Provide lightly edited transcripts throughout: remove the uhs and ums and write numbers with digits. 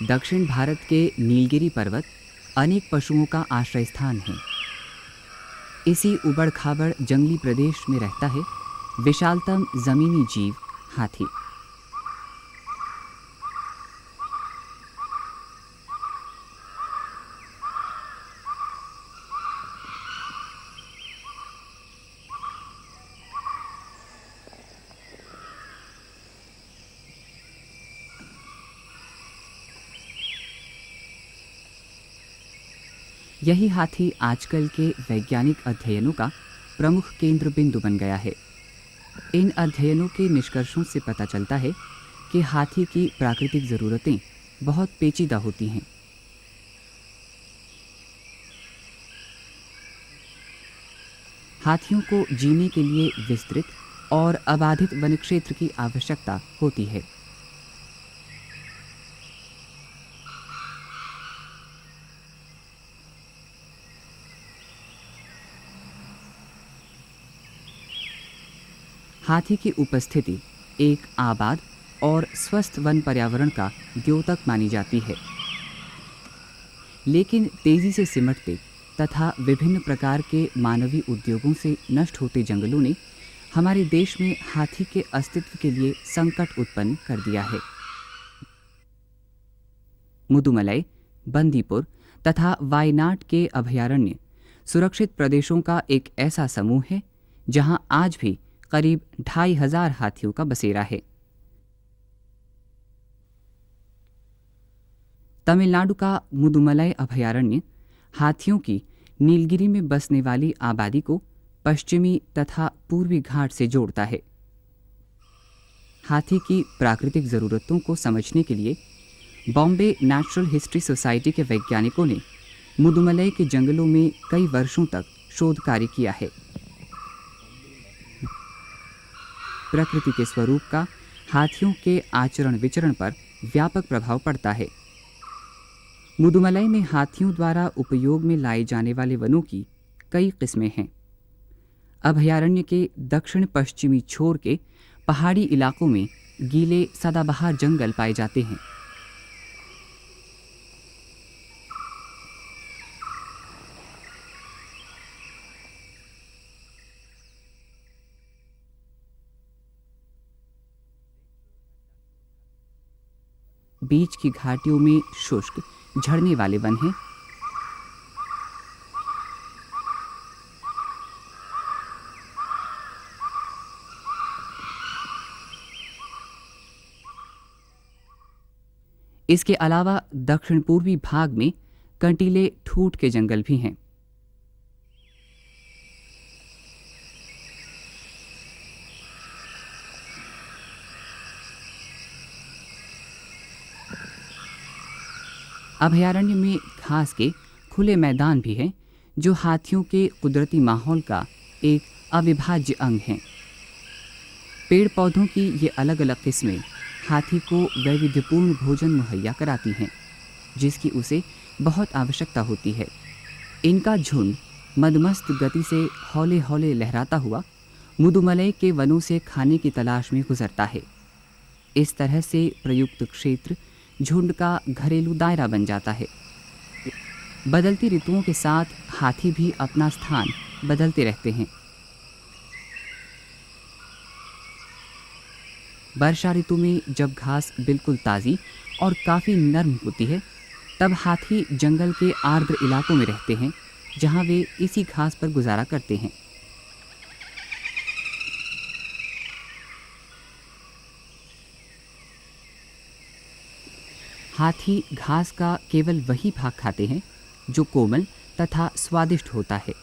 दक्षिण भारत के नीलगिरी पर्वत अनेक पशुओं का आश्रय स्थान है। इसी उबड़ खाबड़ जंगली प्रदेश में रहता है विशालतम जमीनी जीव हाथी। यही हाथी आजकल के वैज्ञानिक अध्ययनों का प्रमुख केंद्र बिंदु बन गया है। इन अध्ययनों के निष्कर्षों से पता चलता है कि हाथी की प्राकृतिक ज़रूरतें बहुत पेचीदा होती हैं। हाथियों को जीने के लिए विस्तृत और अबाधित वन क्षेत्र की आवश्यकता होती है। हाथी की उपस्थिति एक आबाद और स्वस्थ वन पर्यावरण का द्योतक मानी जाती है, लेकिन तेजी से सिमटते तथा विभिन्न प्रकार के मानवीय उद्योगों से नष्ट होते जंगलों ने हमारे देश में हाथी के अस्तित्व के लिए संकट उत्पन्न कर दिया है। मुदुमलई, बंदीपुर तथा वायनाड के अभयारण्य सुरक्षित प्रदेशों का एक ऐसा समूह है जहां आज भी करीब 2500 हाथियों का बसेरा है। तमिलनाडु का मुदुमलई अभयारण्य हाथियों की नीलगिरी में बसने वाली आबादी को पश्चिमी तथा पूर्वी घाट से जोड़ता है। हाथी की प्राकृतिक ज़रूरतों को समझने के लिए बॉम्बे नेचुरल हिस्ट्री सोसाइटी के वैज्ञानिकों ने मुदुमलई के जंगलों में कई वर्षों तक शोध कार्य किया है। प्रकृति के स्वरूप का हाथियों के आचरण विचरण पर व्यापक प्रभाव पड़ता है। मुदुमलई में हाथियों द्वारा उपयोग में लाए जाने वाले वनों की कई किस्में हैं। अभयारण्य के दक्षिण पश्चिमी छोर के पहाड़ी इलाकों में गीले सदाबहार जंगल पाए जाते हैं। बीच की घाटियों में शुष्क झड़ने वाले वन हैं। इसके अलावा दक्षिण पूर्वी भाग में कंटीले ठूठ के जंगल भी हैं। अभयारण्य में घास के खुले मैदान भी हैं जो हाथियों के कुदरती माहौल का एक अविभाज्य अंग हैं। पेड़ पौधों की ये अलग अलग किस्में हाथी को वैविध्यपूर्ण भोजन मुहैया कराती हैं, जिसकी उसे बहुत आवश्यकता होती है। इनका झुंड मदमस्त गति से हौले हौले लहराता हुआ मुदुमलई के वनों से खाने की तलाश में गुजरता है। इस तरह से प्रयुक्त क्षेत्र झुंड का घरेलू दायरा बन जाता है। बदलती ऋतुओं के साथ हाथी भी अपना स्थान बदलते रहते हैं। वर्षा ऋतु में जब घास बिल्कुल ताज़ी और काफ़ी नरम होती है, तब हाथी जंगल के आर्द्र इलाकों में रहते हैं, जहाँ वे इसी घास पर गुजारा करते हैं। हाथी घास का केवल वही भाग खाते हैं जो कोमल तथा स्वादिष्ट होता है।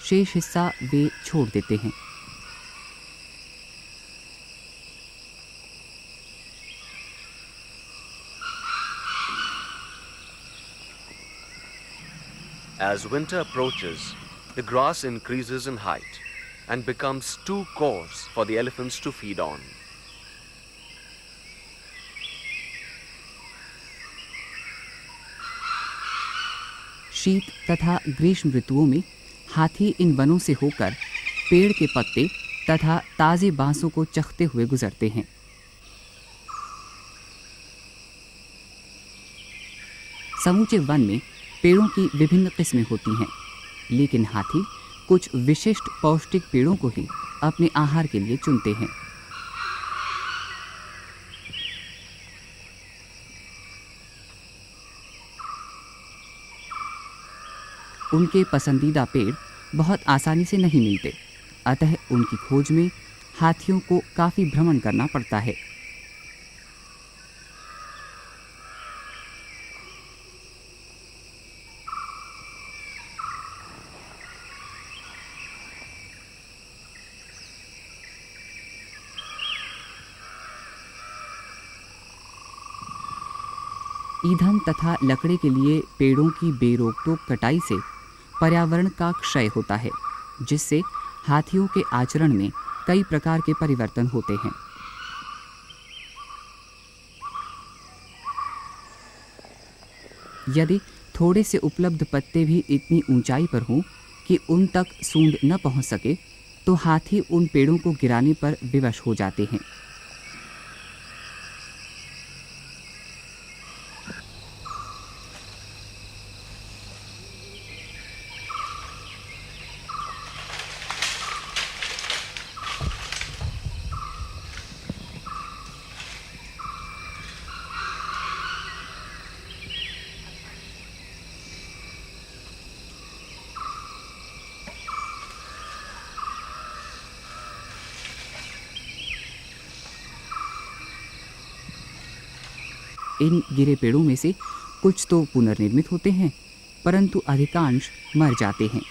शेष हिस्सा वे छोड़ देते हैं। As winter approaches, the grass increases in height and becomes too coarse for the elephants to feed on. शीत तथा ग्रीष्म ऋतुओं में हाथी इन वनों से होकर पेड़ के पत्ते तथा ताज़े बांसों को चखते हुए गुजरते हैं। समूचे वन में पेड़ों की विभिन्न किस्में होती हैं, लेकिन हाथी कुछ विशिष्ट पौष्टिक पेड़ों को ही अपने आहार के लिए चुनते हैं। उनके पसंदीदा पेड़ बहुत आसानी से नहीं मिलते, अतः उनकी खोज में हाथियों को काफ़ी भ्रमण करना पड़ता है। ईंधन तथा लकड़ी के लिए पेड़ों की बेरोक-टोक कटाई से पर्यावरण का क्षय होता है, जिससे हाथियों के आचरण में कई प्रकार के परिवर्तन होते हैं। यदि थोड़े से उपलब्ध पत्ते भी इतनी ऊंचाई पर हों कि उन तक सूंड न पहुंच सके, तो हाथी उन पेड़ों को गिराने पर विवश हो जाते हैं। इन गिरे पेड़ों में से कुछ तो पुनर्निर्मित होते हैं, परंतु अधिकांश मर जाते हैं।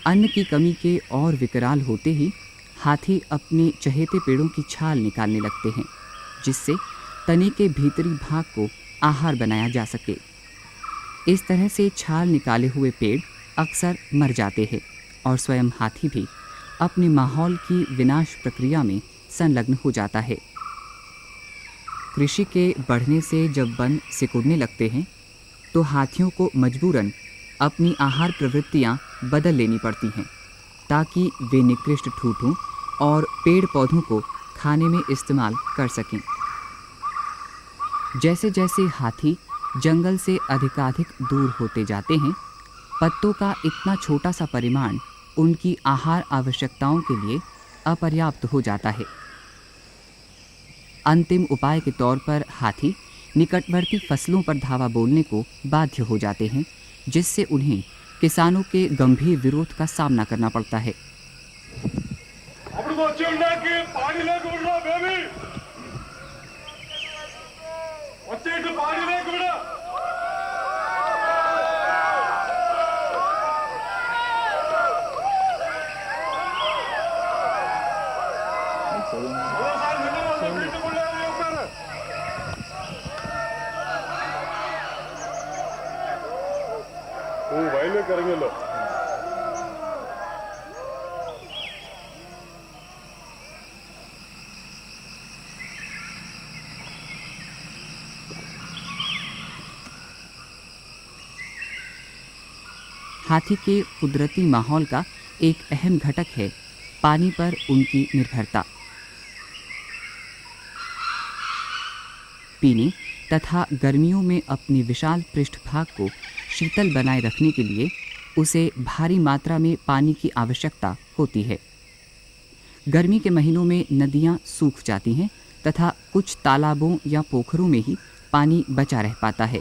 अन्न की कमी के और विकराल होते ही हाथी अपने चहेते पेड़ों की छाल निकालने लगते हैं, जिससे तने के भीतरी भाग को आहार बनाया जा सके। इस तरह से छाल निकाले हुए पेड़ अक्सर मर जाते हैं और स्वयं हाथी भी अपने माहौल की विनाश प्रक्रिया में संलग्न हो जाता है। कृषि के बढ़ने से जब वन सिकुड़ने लगते हैं, तो हाथियों को मजबूरन अपनी आहार प्रवृत्तियां बदल लेनी पड़ती हैं, ताकि वे निकृष्ट ठूठों और पेड़ पौधों को खाने में इस्तेमाल कर सकें। जैसे जैसे हाथी जंगल से अधिकाधिक दूर होते जाते हैं, पत्तों का इतना छोटा सा परिमाण उनकी आहार आवश्यकताओं के लिए अपर्याप्त हो जाता है। अंतिम उपाय के तौर पर हाथी निकटवर्ती फसलों पर धावा बोलने को बाध्य हो जाते हैं, जिससे उन्हें किसानों के गंभीर विरोध का सामना करना पड़ता है। करेंगे लो। हाथी के कुदरती माहौल का एक अहम घटक है पानी पर उनकी निर्भरता। पीने तथा गर्मियों में अपनी विशाल पृष्ठभाग को शीतल बनाए रखने के लिए उसे भारी मात्रा में पानी की आवश्यकता होती है। गर्मी के महीनों में नदियाँ सूख जाती हैं तथा कुछ तालाबों या पोखरों में ही पानी बचा रह पाता है।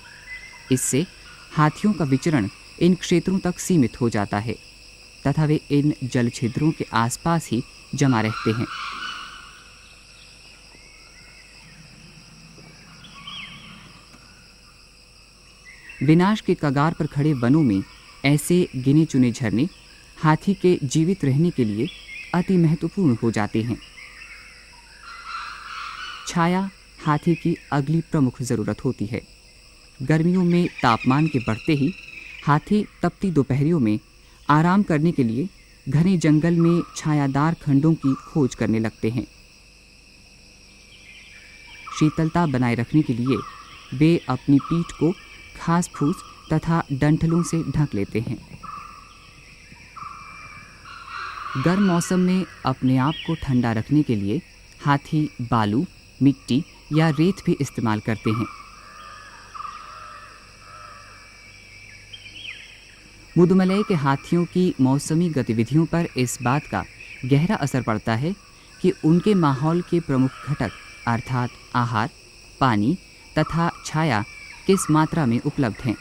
इससे हाथियों का विचरण इन क्षेत्रों तक सीमित हो जाता है तथा वे इन जल छिद्रों के आसपास ही जमा रहते हैं। विनाश के कगार पर खड़े वनों में ऐसे गिने चुने झरने हाथी के जीवित रहने के लिए अति महत्वपूर्ण हो जाते हैं। छाया हाथी की अगली प्रमुख ज़रूरत होती है। गर्मियों में तापमान के बढ़ते ही हाथी तपती दोपहरियों में आराम करने के लिए घने जंगल में छायादार खंडों की खोज करने लगते हैं। शीतलता बनाए रखने के लिए वे अपनी पीठ को घास फूस तथा डंठलों से ढक लेते हैं। गर्म मौसम में अपने आप को ठंडा रखने के लिए हाथी बालू, मिट्टी या रेत भी इस्तेमाल करते हैं। मुदुमलई के हाथियों की मौसमी गतिविधियों पर इस बात का गहरा असर पड़ता है कि उनके माहौल के प्रमुख घटक अर्थात आहार, पानी तथा छाया किस मात्रा में उपलब्ध हैं।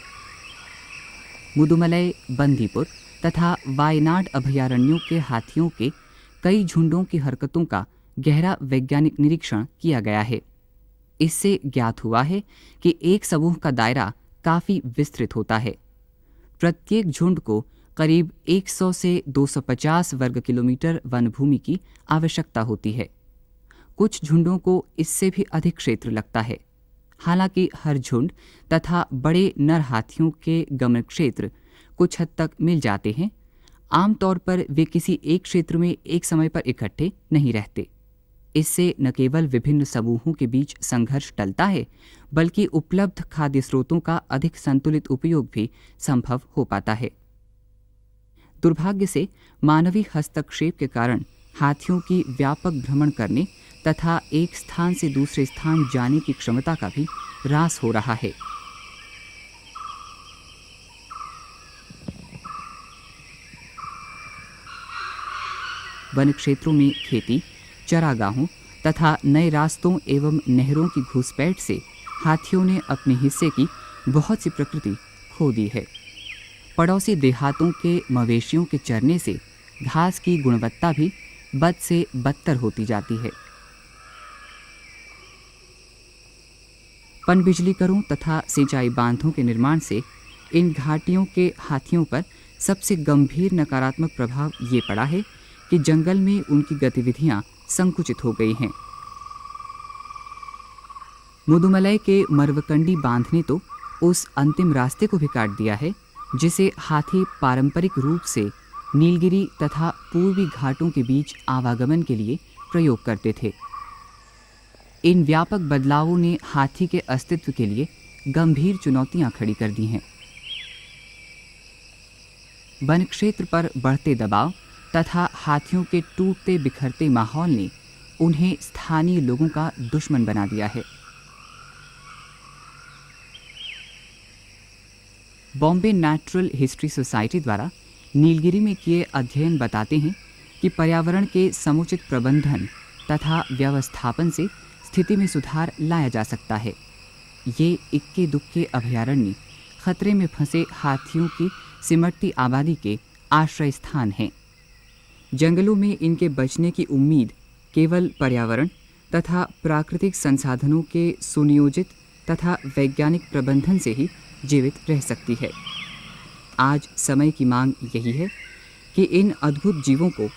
मुदुमलई, बंदीपुर तथा वायनाड अभयारण्यों के हाथियों के कई झुंडों की हरकतों का गहरा वैज्ञानिक निरीक्षण किया गया है। इससे ज्ञात हुआ है कि एक समूह का दायरा काफ़ी विस्तृत होता है। प्रत्येक झुंड को करीब 100 से 250 वर्ग किलोमीटर वन भूमि की आवश्यकता होती है। कुछ झुंडों को इससे भी अधिक क्षेत्र लगता है। हालांकि हर झुंड तथा बड़े नर हाथियों के गमन क्षेत्र कुछ हद तक मिल जाते हैं। आमतौर पर वे किसी एक क्षेत्र में एक समय पर इकट्ठे नहीं रहते। इससे न केवल विभिन्न समूहों के बीच संघर्ष टलता है, बल्कि उपलब्ध खाद्य स्रोतों का अधिक संतुलित उपयोग भी संभव हो पाता है। दुर्भाग्य से मानवीय हस्तक्षेप के कारण हाथियों की व्यापक भ्रमण करने तथा एक स्थान से दूसरे स्थान जाने की क्षमता का भी ह्रास हो रहा है। वन क्षेत्रों में खेती, चरागाहों तथा नए रास्तों एवं नहरों की घुसपैठ से हाथियों ने अपने हिस्से की बहुत सी प्रकृति खो दी है। पड़ोसी देहातों के मवेशियों के चरने से घास की गुणवत्ता भी बद से बदतर होती जाती है। पनबिजलीकरों तथा सिंचाई बांधों के निर्माण से इन घाटियों के हाथियों पर सबसे गंभीर नकारात्मक प्रभाव ये पड़ा है कि जंगल में उनकी गतिविधियां संकुचित हो गई हैं। मुदुमलई के मरवकंडी बांध ने तो उस अंतिम रास्ते को भी काट दिया है जिसे हाथी पारंपरिक रूप से नीलगिरी तथा पूर्वी घाटों के बीच आवागमन के लिए प्रयोग करते थे। इन व्यापक बदलावों ने हाथी के अस्तित्व के लिए गंभीर चुनौतियां खड़ी कर दी हैं। वन क्षेत्र पर बढ़ते दबाव तथा हाथियों के टूटते बिखरते माहौल ने उन्हें स्थानीय लोगों का दुश्मन बना दिया है। बॉम्बे नेचुरल हिस्ट्री सोसाइटी द्वारा नीलगिरी में किए अध्ययन बताते हैं कि पर्यावरण के समुचित प्रबंधन तथा व्यवस्थापन से स्थिति में सुधार लाया जा सकता है। ये इक्के दुक्के अभयारण्य खतरे में फंसे हाथियों की सिमटती आबादी के आश्रय स्थान हैं। जंगलों में इनके बचने की उम्मीद केवल पर्यावरण तथा प्राकृतिक संसाधनों के सुनियोजित तथा वैज्ञानिक प्रबंधन से ही जीवित रह सकती है। आज समय की मांग यही है कि इन अद्भुत जीवों को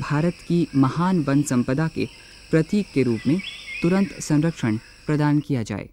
भारत की महान वन संपदा के प्रतीक के रूप में तुरंत संरक्षण प्रदान किया जाए।